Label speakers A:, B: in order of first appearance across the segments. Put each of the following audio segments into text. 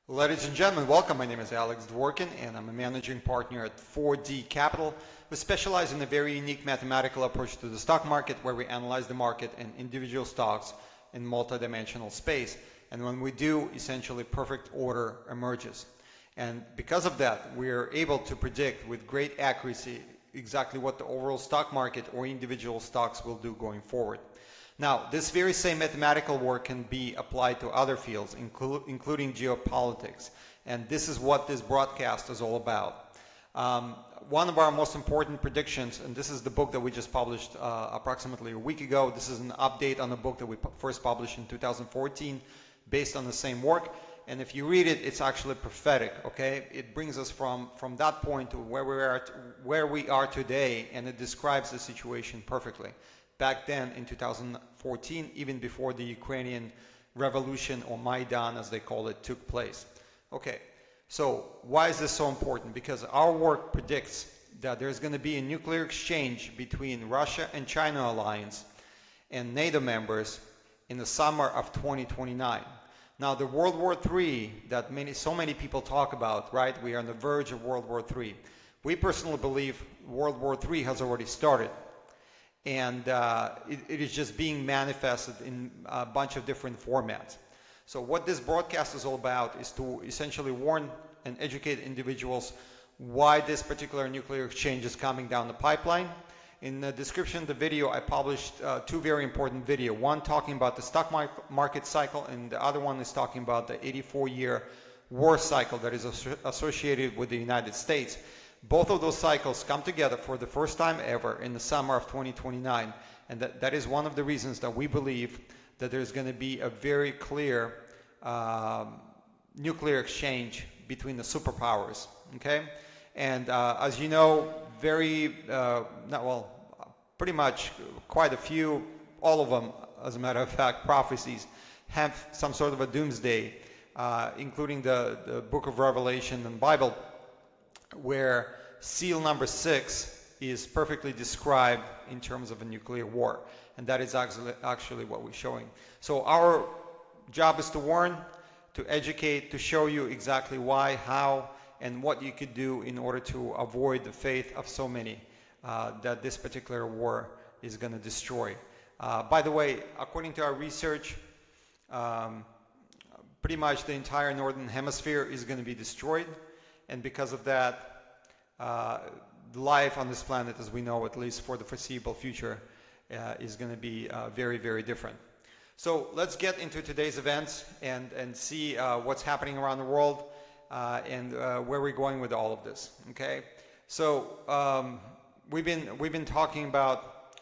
A: Ladies and gentlemen, welcome. My name is Alex Dworkin, and I'm a managing partner at 4D Capital. We specialize in a very unique mathematical approach to the stock market where we analyze the market and individual stocks in multidimensional space. And when we do, essentially perfect order emerges. And because of that, we're able to predict with great accuracy exactly what the overall stock market or individual stocks will do going forward. Now, this very same mathematical work can be applied to other fields, including geopolitics. And this is what this broadcast is all about. One of our most important predictions, and this is the book that we just published approximately a week ago. This is an update on the book that we first published in 2014 based on the same work. And if you read it, it's actually prophetic, okay? It brings us from that point to where we are today, and it describes the situation perfectly. Back then in 2014, even before the Ukrainian revolution, or Maidan as they call it, took place. Okay, so why is this so important? Because our work predicts that there's going to be a nuclear exchange between Russia and China alliance and NATO members in the summer of 2029. Now, the World War III that so many people talk about, right? We are on the verge of World War III. We personally believe World War III has already started. And it is just being manifested in a bunch of different formats. So what this broadcast is all about is to essentially warn and educate individuals why this particular nuclear exchange is coming down the pipeline. In the description of the video, I published two very important videos. One talking about the stock market cycle, and the other one is talking about the 84-year war cycle that is associated with the United States. Both of those cycles come together for the first time ever in the summer of 2029, and that is one of the reasons that we believe that there's going to be a very clear nuclear exchange between the superpowers, okay? And as you know, pretty much quite a few, all of them, as a matter of fact, prophecies have some sort of a doomsday, including the book of Revelation and Bible, where seal number 6 is perfectly described in terms of a nuclear war. And that is actually what we're showing. So our job is to warn, to educate, to show you exactly why, how, and what you could do in order to avoid the fate of so many that this particular war is going to destroy. By the way, according to our research, pretty much the entire northern hemisphere is going to be destroyed. And because of that, life on this planet, as we know, at least for the foreseeable future, is going to be very, very different. So let's get into today's events and see what's happening around the world and where we're going with all of this. Okay. So we've been talking about.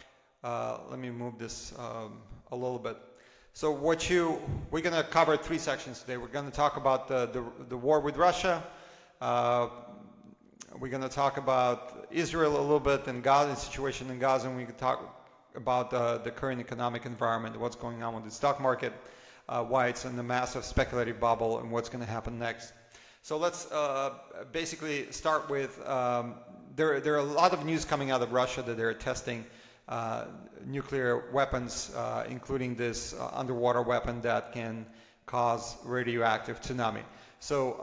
A: Let me move this a little bit. So we're going to cover 3 sections today. We're going to talk about the war with Russia. We're going to talk about Israel a little bit and Gaza, the situation in Gaza, and we can talk about the current economic environment, what's going on with the stock market, why it's in the massive speculative bubble, and what's going to happen next. So let's basically start with, there are a lot of news coming out of Russia that they're testing nuclear weapons, including this underwater weapon that can cause radioactive tsunami. So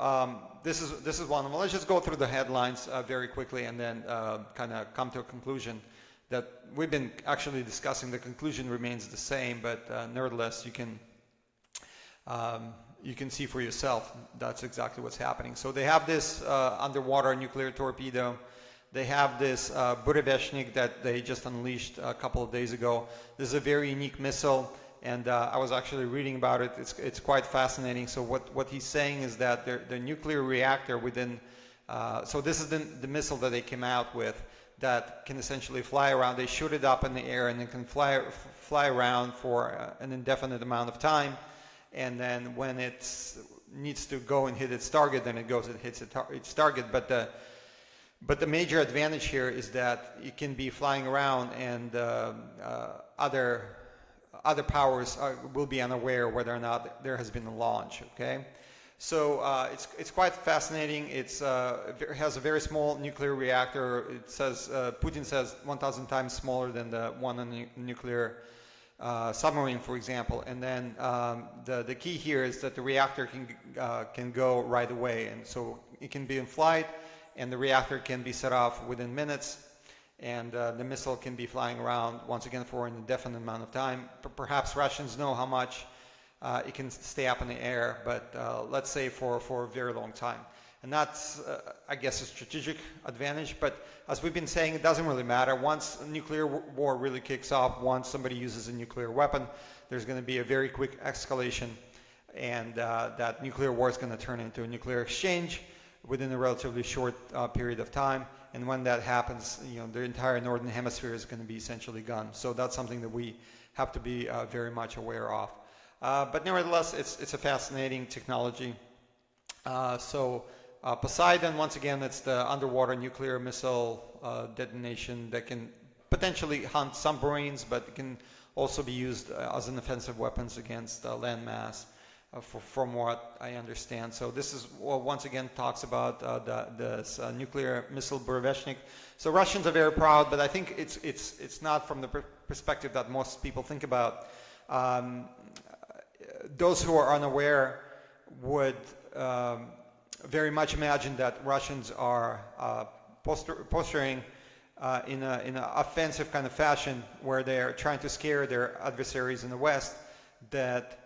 A: this is one of them. Let's just go through the headlines very quickly and then kind of come to a conclusion that we've been actually discussing. The conclusion remains the same, but nevertheless, you can see for yourself that's exactly what's happening. So they have this underwater nuclear torpedo. They have this Burevestnik that they just unleashed a couple of days ago. This is a very unique missile. And I was actually reading about it. It's quite fascinating. So what he's saying is that the nuclear reactor within, so this is the missile that they came out with that can essentially fly around. They shoot it up in the air and it can fly around for an indefinite amount of time. And then when it needs to go and hit its target, then it goes and hits its target. But the major advantage here is that it can be flying around and other powers will be unaware whether or not there has been a launch. Okay, so it's quite fascinating. It has a very small nuclear reactor. It says Putin says 1,000 times smaller than the one on the nuclear submarine, for example, and then the key here is that the reactor can go right away, and so it can be in flight, and the reactor can be set off within minutes, and the missile can be flying around once again for an indefinite amount of time. Perhaps Russians know how much it can stay up in the air, but let's say for a very long time. And that's, I guess, a strategic advantage. But as we've been saying, it doesn't really matter. Once a nuclear war really kicks off, once somebody uses a nuclear weapon, there's going to be a very quick escalation, and that nuclear war is going to turn into a nuclear exchange within a relatively short period of time. And when that happens, the entire northern hemisphere is going to be essentially gone. So that's something that we have to be very much aware of. But nevertheless, it's a fascinating technology. Poseidon, once again, it's the underwater nuclear missile detonation that can potentially hunt submarines, but it can also be used as an offensive weapons against landmass, from what I understand. So this is, once again, talks about this nuclear missile Burevestnik. So Russians are very proud, but I think it's not from the perspective that most people think about. Those who are unaware would very much imagine that Russians are posturing in an offensive kind of fashion, where they're trying to scare their adversaries in the West that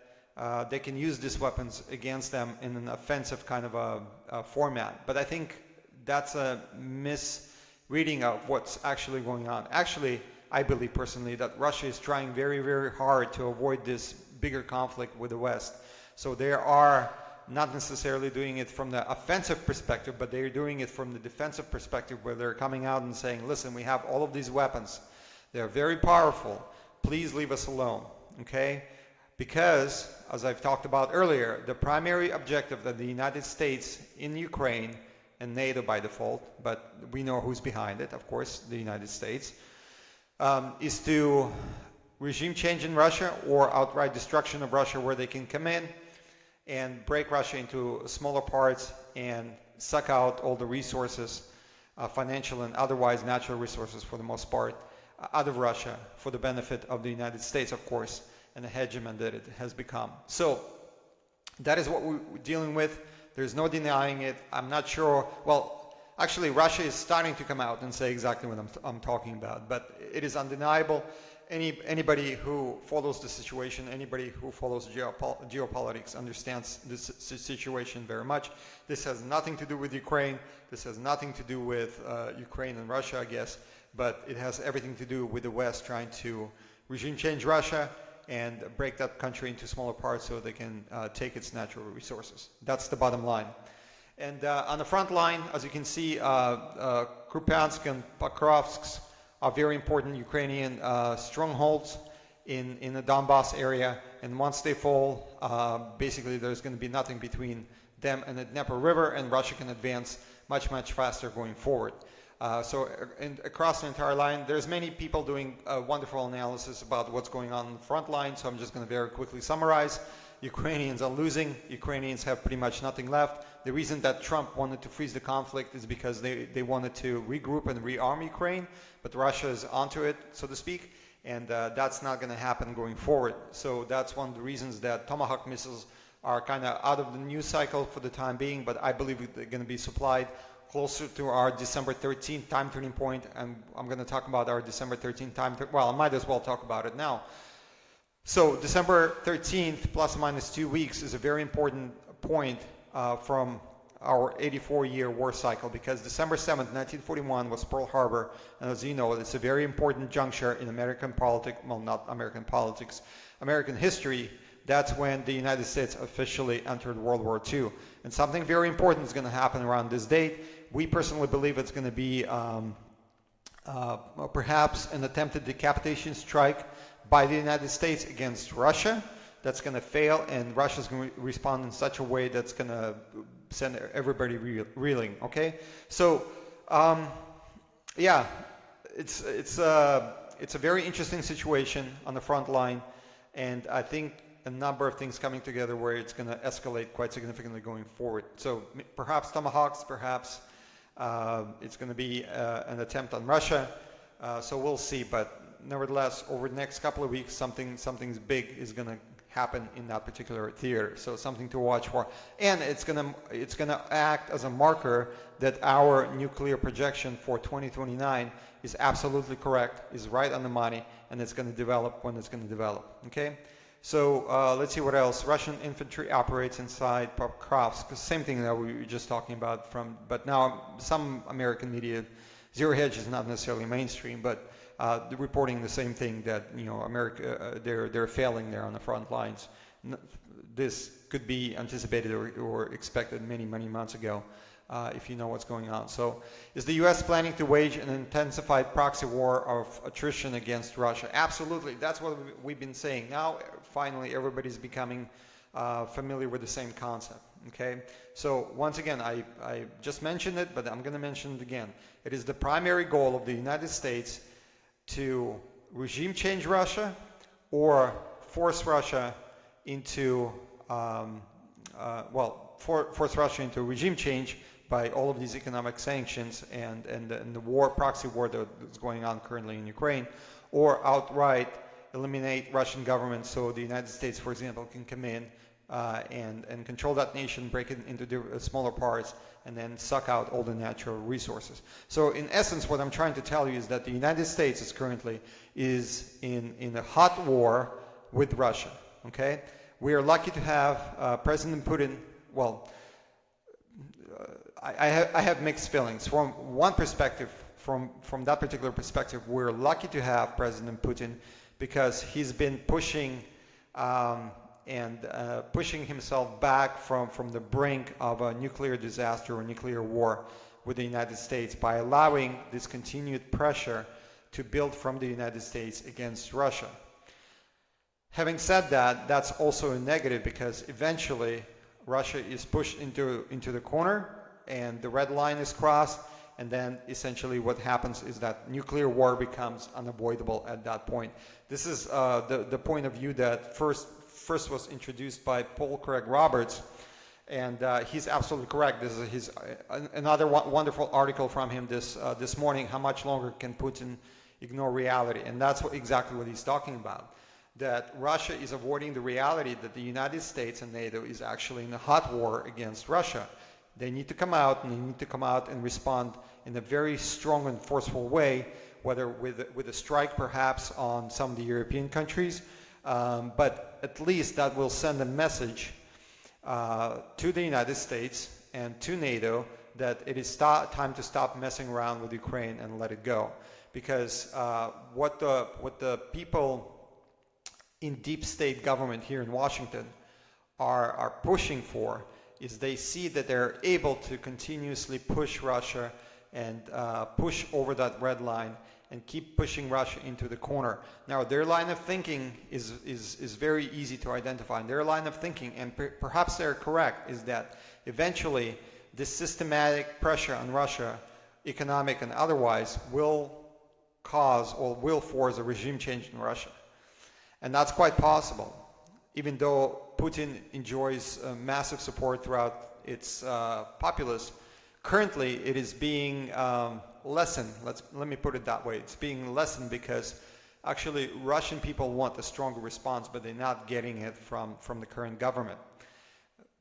A: they can use these weapons against them in an offensive kind of a format. But I think that's a misreading of what's actually going on. Actually, I believe personally that Russia is trying very, very hard to avoid this bigger conflict with the West. So they are not necessarily doing it from the offensive perspective, but they're doing it from the defensive perspective, where they're coming out and saying, listen, we have all of these weapons. They're very powerful. Please leave us alone, okay? Because, as I've talked about earlier, the primary objective of the United States in Ukraine, and NATO by default, but we know who's behind it, of course, the United States, is to regime change in Russia or outright destruction of Russia, where they can come in and break Russia into smaller parts and suck out all the resources, financial and otherwise natural resources for the most part, out of Russia for the benefit of the United States, of course, and the hegemon that it has become. So that is what we're dealing with. There's no denying it. I'm not sure. Well, actually, Russia is starting to come out and say exactly what I'm talking about, but it is undeniable. Anybody who follows the situation, anybody who follows geopolitics understands this situation very much. This has nothing to do with Ukraine. This has nothing to do with Ukraine and Russia, I guess, but it has everything to do with the West trying to regime change Russia and break that country into smaller parts so they can take its natural resources. That's the bottom line. And on the front line, as you can see, Kupiansk and Pokrovsk are very important Ukrainian strongholds in the Donbass area, and once they fall, basically there's going to be nothing between them and the Dnieper River, and Russia can advance much, much faster going forward. Across the entire line, there's many people doing wonderful analysis about what's going on the front line, so I'm just going to very quickly summarize. Ukrainians are losing. Ukrainians have pretty much nothing left. The reason that Trump wanted to freeze the conflict is because they wanted to regroup and rearm Ukraine, but Russia is onto it, so to speak, and that's not going to happen going forward. So that's one of the reasons that Tomahawk missiles are kind of out of the news cycle for the time being, but I believe they're going to be supplied closer to our December 13th time turning point, and I'm going to talk about our December 13th well, I might as well talk about it now. So December 13th, plus or minus 2 weeks, is a very important point from our 84-year war cycle, because December 7th, 1941 was Pearl Harbor, and as you know, it's a very important juncture in American politics, well, not American politics, American history. That's when the United States officially entered World War II. And something very important is going to happen around this date. We personally believe it's going to be perhaps an attempted decapitation strike by the United States against Russia. That's going to fail, and Russia's going to respond in such a way that's going to send everybody reeling. Okay, so yeah, it's a very interesting situation on the front line, and I think a number of things coming together where it's going to escalate quite significantly going forward. So perhaps Tomahawks, perhaps it's going to be an attempt on Russia. So we'll see, but nevertheless, over the next couple of weeks, something's big is going to happen in that particular theater. So something to watch for, and it's gonna act as a marker that our nuclear projection for 2029 is absolutely correct, is right on the money, and it's going to develop when it's going to develop. Okay. So let's see what else. Russian infantry operates inside Pokrovsk. Same thing that we were just talking about but now some American media, Zero Hedge is not necessarily mainstream, but they're reporting the same thing, that America they're failing there on the front lines. This could be anticipated or expected many months ago, if you know what's going on. So, is the U.S. planning to wage an intensified proxy war of attrition against Russia? Absolutely. That's what we've been saying. Now, finally, everybody's becoming familiar with the same concept. Okay. So once again, I just mentioned it, but I'm going to mention it again. It is the primary goal of the United States to regime change Russia or force Russia into force Russia into regime change by all of these economic sanctions and the proxy war that's going on currently in Ukraine, or outright eliminate Russian government so the United States, for example, can come in and control that nation, break it into smaller parts, and then suck out all the natural resources. So in essence, what I'm trying to tell you is that the United States is currently in a hot war with Russia. Okay, we are lucky to have President Putin. Well, I have mixed feelings. From one perspective, from that particular perspective, we're lucky to have President Putin because he's been pushing pushing himself back from the brink of a nuclear disaster or nuclear war with the United States by allowing this continued pressure to build from the United States against Russia. Having said that, that's also a negative because eventually Russia is pushed into the corner and the red line is crossed, and then essentially what happens is that nuclear war becomes unavoidable at that point. This is the point of view that first was introduced by Paul Craig Roberts, and he's absolutely correct. This is another wonderful article from him this morning. How much longer can Putin ignore reality? And that's exactly what he's talking about. That Russia is avoiding the reality that the United States and NATO is actually in a hot war against Russia. They need to come out, and they need to come out and respond in a very strong and forceful way, whether with a strike perhaps on some of the European countries, but at least that will send a message to the United States and to NATO that it is time to stop messing around with Ukraine and let it go. Because what the people in deep state government here in Washington are pushing for is they see that they're able to continuously push Russia and push over that red line and keep pushing Russia into the corner. Now, their line of thinking is very easy to identify. And their line of thinking, and perhaps they're correct, is that eventually this systematic pressure on Russia, economic and otherwise, will cause or will force a regime change in Russia. And that's quite possible, even though Putin enjoys massive support throughout its populace. Currently, it is being lessened. Let me put it that way. It's being lessened because actually Russian people want a stronger response, but they're not getting it from the current government.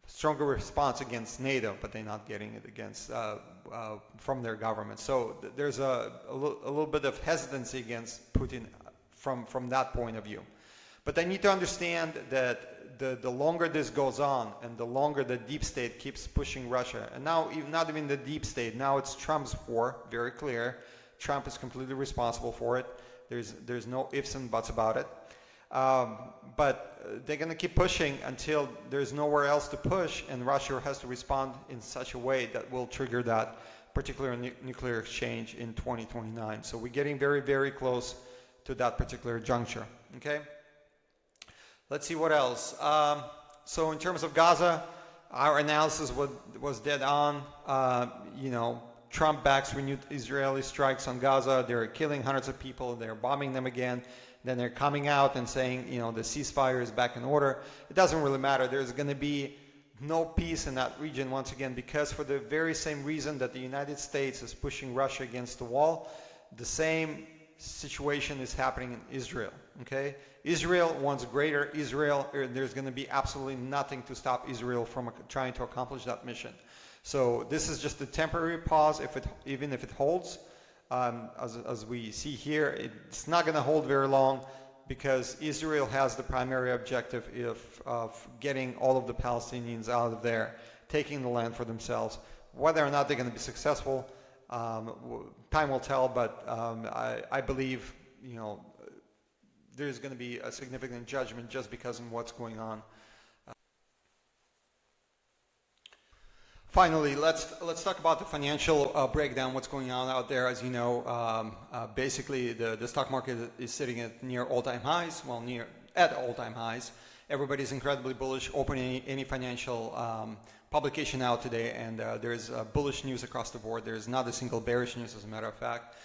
A: Stronger response against NATO, but they're not getting it against from their government. So there's a little bit of hesitancy against Putin from that point of view. But they need to understand that the longer this goes on and the longer the deep state keeps pushing Russia, and now not even the deep state, now it's Trump's war, very clear. Trump is completely responsible for it. There's no ifs and buts about it. But they're going to keep pushing until there's nowhere else to push, and Russia has to respond in such a way that will trigger that particular nuclear exchange in 2029. So we're getting very, very close to that particular juncture. Okay? Let's see what else. So in terms of Gaza, our analysis was dead on. Trump backs renewed Israeli strikes on Gaza. They're killing hundreds of people. They're bombing them again. Then they're coming out and saying, the ceasefire is back in order. It doesn't really matter. There's going to be no peace in that region once again, because for the very same reason that the United States is pushing Russia against the wall, the same situation is happening in Israel. Okay, Israel wants greater Israel. There's going to be absolutely nothing to stop Israel from trying to accomplish that mission. So this is just a temporary pause. Even if it holds, as we see here, it's not going to hold very long, because Israel has the primary objective of getting all of the Palestinians out of there, taking the land for themselves. Whether or not they're going to be successful, time will tell. But I believe, there's going to be a significant judgment just because of what's going on. Finally, let's talk about the financial breakdown, what's going on out there. As you know, basically the stock market is sitting at near all-time highs, at all-time highs. Everybody's incredibly bullish. Open any financial publication out today, and there's bullish news across the board. There's not a single bearish news, as a matter of fact.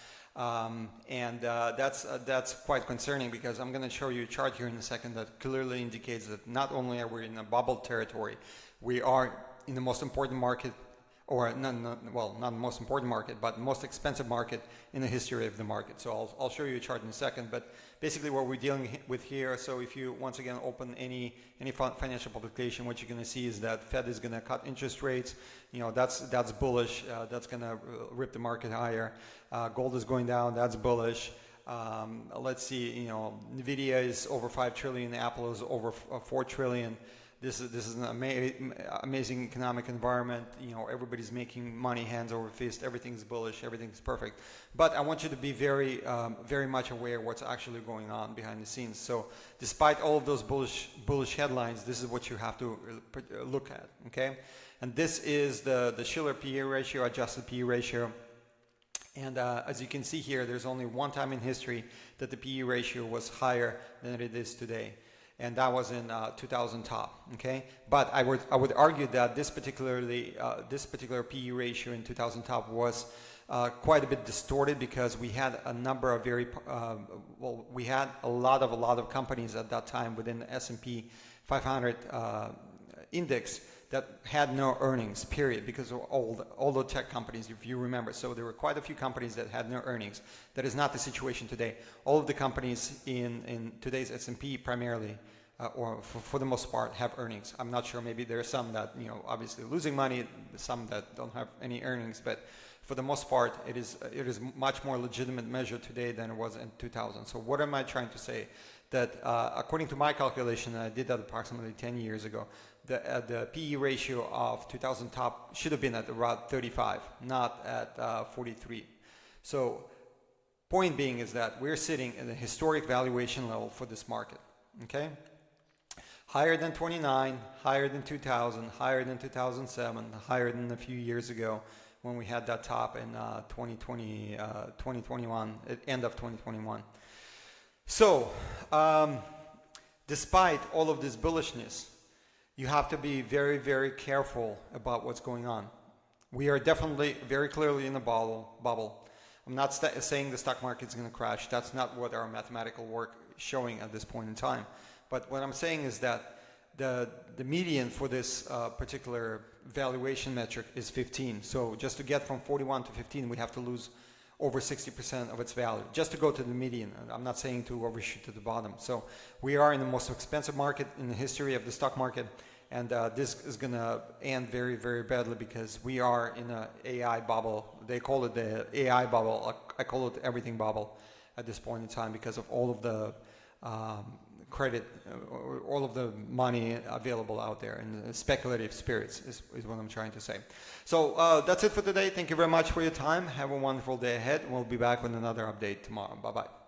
A: That's quite concerning, because I'm going to show you a chart here in a second that clearly indicates that not only are we in a bubble territory, we are in the most important market, or not the most important market, but the most expensive market in the history of the market. So I'll show you a chart in a second, but basically what we're dealing with here, so if you once again open any financial publication, what you're going to see is that Fed is going to cut interest rates. That's bullish. That's going to rip the market higher. Gold is going down. That's bullish. Let's see, Nvidia is over 5 trillion. Apple is over 4 trillion. This is an amazing economic environment. Everybody's making money hands over fist. Everything's bullish. Everything's perfect. But I want you to be very, very much aware of what's actually going on behind the scenes. So, despite all of those bullish headlines, this is what you have to look at. Okay, and this is the Shiller PE ratio, adjusted PE ratio. And as you can see here, there's only one time in history that the PE ratio was higher than it is today. And that was in 2000 top, okay? But I would argue that this particular PE ratio in 2000 top was quite a bit distorted, because we had a number of we had a lot of companies at that time within the S&P 500 index that had no earnings, period, because of all the tech companies, if you remember. So there were quite a few companies that had no earnings. That is not the situation today. All of the companies in today's S&P primarily, or for the most part, have earnings. I'm not sure, maybe there are some that, obviously losing money, some that don't have any earnings, but for the most part, it is much more legitimate measure today than it was in 2000. So what am I trying to say? That according to my calculation, and I did that approximately 10 years ago, the PE ratio of 2000 top should have been at around 35, not at 43. So point being is that we're sitting at a historic valuation level for this market, okay? Higher than 29, higher than 2000, higher than 2007, higher than a few years ago when we had that top in 2021, end of 2021. So, despite all of this bullishness, you have to be very, very careful about what's going on. We are definitely very clearly in a bubble. I'm not saying the stock market is going to crash. That's not what our mathematical work is showing at this point in time. But what I'm saying is that the median for this particular valuation metric is 15. So just to get from 41 to 15, we have to lose over 60% of its value just to go to the median. I'm not saying to overshoot to the bottom. So we are in the most expensive market in the history of the stock market, and this is going to end very, very badly, because we are in an AI bubble. They call it the AI bubble. I call it everything bubble at this point in time, because of all of the credit, all of the money available out there, and speculative spirits is what I'm trying to say. So that's it for today. Thank you very much for your time. Have a wonderful day ahead. We'll be back with another update tomorrow. Bye-bye.